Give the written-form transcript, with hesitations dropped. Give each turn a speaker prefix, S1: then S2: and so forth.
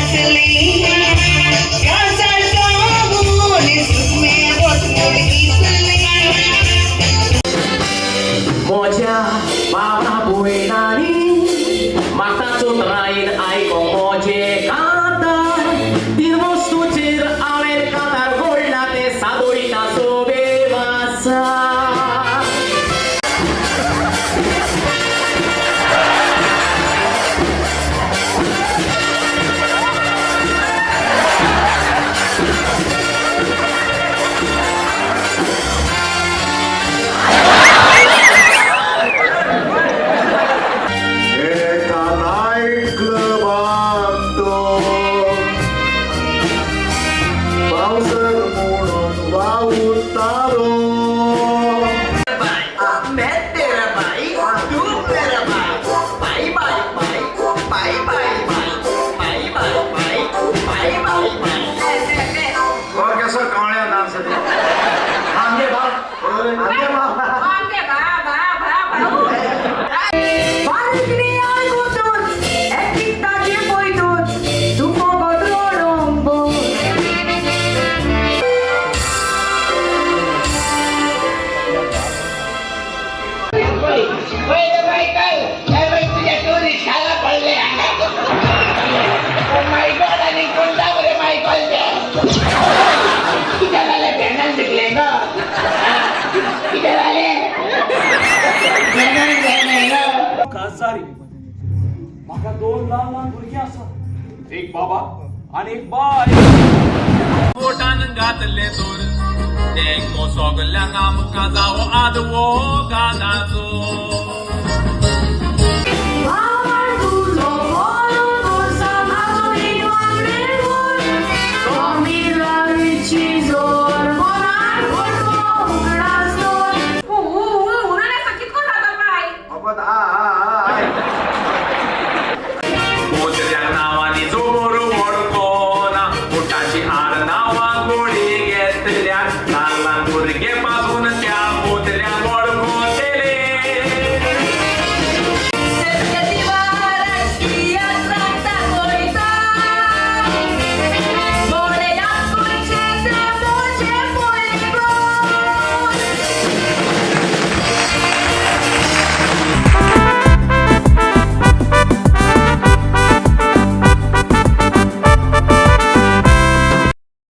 S1: असली त्यासारखा बोली सुखमे बोटमोड दिसली
S2: मोज्या बाबा बुयणारी म्हाका चोत्रायन आयको मोजे कांतार तीन वस्तूचेर हांवें कांतार घोळ्ळा ते सादोळीता सोबे वासा
S3: एका नाईट क्लबात पावसर म्हणून वावुरतालो
S4: मैं तेरा भाई तू मेरा भाई बाई बाई बाई बाई बाई बाई बाई बाई बाई बाई बाई
S3: बघ कसं कावळ्या डान्स आंगे बा आंगे बा
S5: खासदारी म्हाका दोन ल्हान ल्हान भुरगीं आसात एक बाबा आनी एक बाय
S6: पोटान घातले दोर तेंको सोगल्यांक आमकां जावो आदवो गानाचो